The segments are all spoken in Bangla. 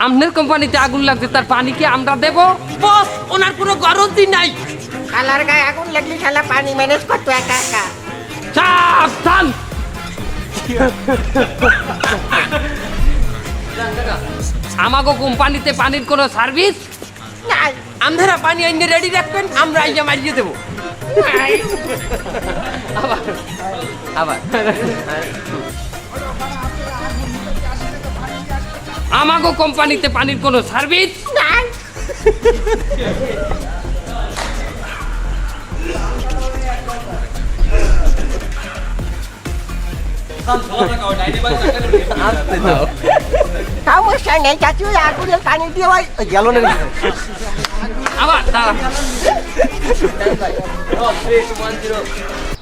আপনার কোম্পানিতে আগুন লাগছে, তার পানি কি আমরা দেব? বস, ওনার কোনো গরজই নাই। শালার গায়ে আগুন লাগলে শালা পানি ম্যানেজ করতো একা একা। সাবধান। আমাগো কোম্পানিতে পানির কোনো সার্ভিস নাই। আন্ধারা পানি আইনে রেডি রাখবেন, আমরা আইয়া মারিয়ে দেবো। আবার আবার আমাগো কোম্পানিতে পানির কোনো সার্ভিস নাই। সমস্যা নেই চাচু, আগুনের পানি দিয়ে ওই গেল না। আবার দাঁড়া।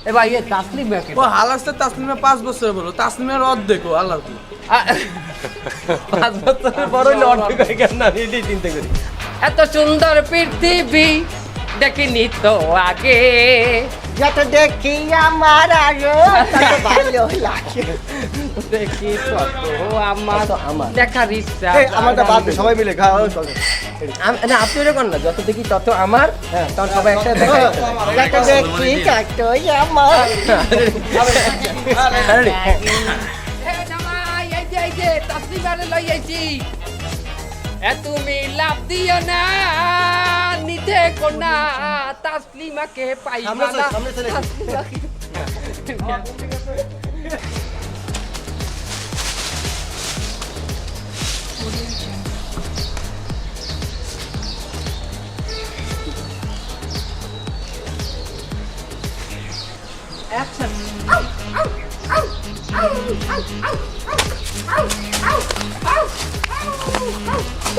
এ ভাই এ তাসলিম ব্যাকে ও হালাসে তাসলিমে 5 বছর হলো, তাসলিমের অর্ধেক ও আল্লাহ কি 5 বছরের বড় হইলে অর্ধেক হয়ে গেল না, এটাই চিন্তা করি। এত সুন্দর পৃথিবী দেখিনি তো আগে, যত দেখি আমার আরো তত ভালো লাগে। দেখি কত আমার দেখার ইচ্ছা। আমারটা বাদ দে, সবাই মিলে খাওয়া চলে। না আপনি এরকম না, যত দেখি তত আমার, তখন সবাই একসাথে দেখা যত দেখি ততই আমার। তুমি লাভ দিও না নিধে কোনা, তাসলিমাকে পাইবা না।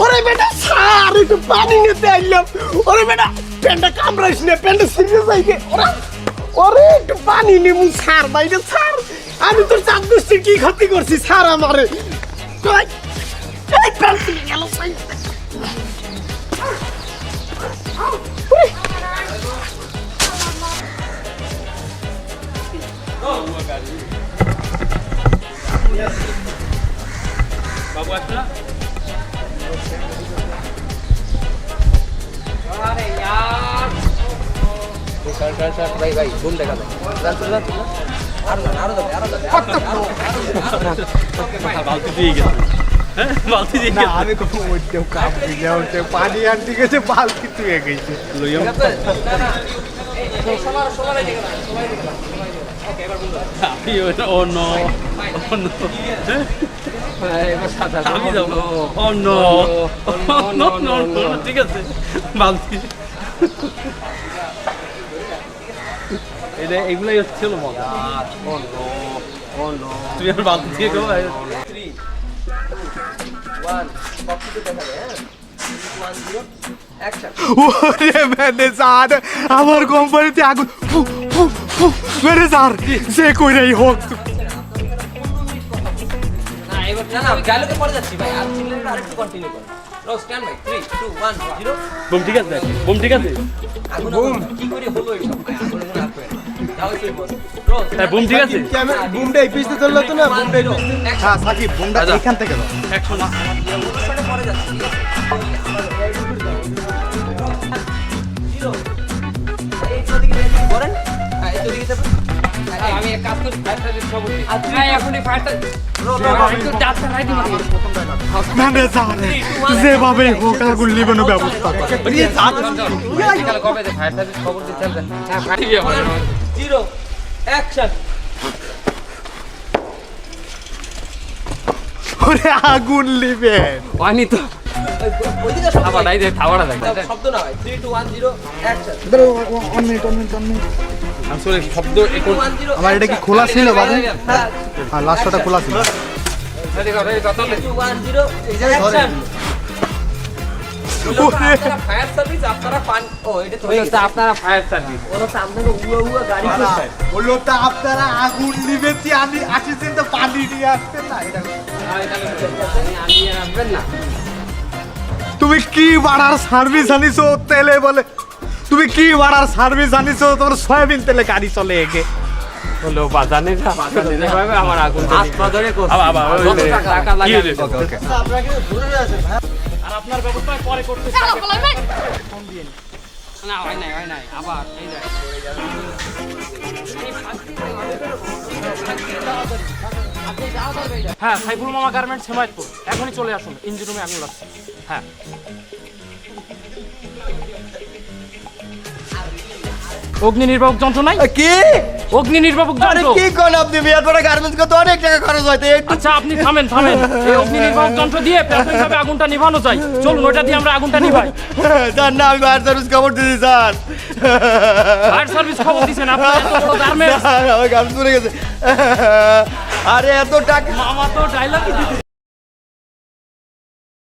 ওরে বেটা স্যার, একটু পানি নিতে আইলাম। ওরে বেটা পেনটা কামড়াইস না, পেনটা সিরিয়াস আইবে। ওরে একটু পানি নিমু স্যার, বাইরে স্যার। আমি তোর চাপ দুষ্টির কি ক্ষতি করছি স্যার আমারে? এই পেন ছিঁড়ে গেল স্যার। বাবু আসলা আরে यार ভাই ভাই ঘুম দেখা যায়। বালতি দিয়ে গেছে, হ্যাঁ বালতি দিয়ে গেছে। আমি কখন ওইটাও কাপ দিলে ওইটা পানি আনতে গেছে, বালতি তুই গেছে। লইয়াম আপনি ও নো আমি যাবো। ও নো নো নো নো, ঠিক আছে বালতি। এটা এগুলাই হচ্ছিল মজা। তুমি আমার বালতি দিয়ে কেউ 3 1 সবকিছু দেখা যায়। হ্যাঁ 1 0 অ্যাকশন। ওরে ম্যানেজার, আমার কোম্পানিতে আগুন। ম্যানেজার যে কইরাই হোক। না এবার না না ডায়লগে পড়ে যাচ্ছি ভাই, আর চিল্লাটা আরেকটু কন্টিনিউ করুন। Rho stand by 3 2 1 0। বুম ঠিক আছে, বুম ঠিক আছে, বুম কি করে হলো এইসব ভাই, আগুন মনে আসবে। যাও তুই বল। রো হ্যাঁ বুম ঠিক আছে। বুমটা এই পিছতে ধরলো তো না, বুমটা এই পিছতে। হ্যাঁ সাকিব, বুমটা এইখান থেকে দাও। অ্যাকশন। ওটা পড়ে যাচ্ছে, ঠিক আছে? জিরো এই দিকে করেন। হ্যাঁ এই দিকে যাবেন। আমি এক কাজ করি, ফায়ার সার্ভিস খবর দিই। হ্যাঁ এখনই ফায়ার সার্ভিস। রো একটু ডাক্তার রাইট দিন। ম্যানেজার যেভাবে হোক আগুন নিবানোর ব্যবস্থা কর। কবে ফায়ার সার্ভিস খবর দিতে হবে? হ্যাঁ ফায়ার জিরো অ্যাকশন। ওরে আগুন নিবেন হয়নি তো ওইদিকে শব্দ আবার নাই। এই যে থাওয়াটা দেখ শব্দ না হয় 3 2 1 0 অ্যাকশন। আসলে শব্দ এখন 1 0 আমার এটা কি খোলা ছিল বাবু? হ্যাঁ লাস্টটা খোলা ছিল। রেডি কর 2 1 0 অ্যাকশন। ফায়ার সার্ভিস আপনারা পান। ও এটা তো হচ্ছে আপনারা ফায়ার সার্ভিস। ওরা সামনে উয়া গাড়ি করছে। বললো তা আপনারা আগুন নিবেছি, আমি আসিছেন তো পানি নিয়ে আসতেন না। এটা আমি আসবেন না। তুমি কি বাড়ার সার্ভিস আনিছো তেলে বলে? তুমি কি বাড়ার সার্ভিস আনিছো? তোমার সয়াবিন তেলে গাড়ি চলে একে। হলো বাজানে না এভাবে আমার আগুনটা যত টাকা লাগে আমি দেবো। আর আপনার ব্যবস্থা পরে করতেছি ফোন দিয়ে না হয় নাই আবার এই দেখ। হ্যাঁ সাইফুল মামা গার্মেন্টস হেমায়তপুর এখনই চলে আসুন ইঞ্জিন রুমে আগুন লাগছে হ্যাঁ অগ্নি নির্বাপক যন্ত্র নাই কি অগ্নি নির্বাপক আরে যন্ত্র কি কোন আপনি বিয়ার পরে গার্মেন্টস কত অনেক টাকা খরচ হয় তো একটু আচ্ছা আপনি থামেন এই অগ্নি নির্বাপক যন্ত্র দিয়ে প্রাথমিকভাবে আগুনটা নিভানো যায় চলুন ওটা দিয়ে আমরা আগুনটা নিভাই স্যার না আমি ফায়ার সার্ভিস খবর দিছি স্যার ফায়ার সার্ভিস খবর দিয়েছেন আপনার এত বড় গার্মেন্টস স্যার আমার গার্মেন্টস পড়ে গেছে আরে এত টাকা মামা তো ডায়লগই দিতে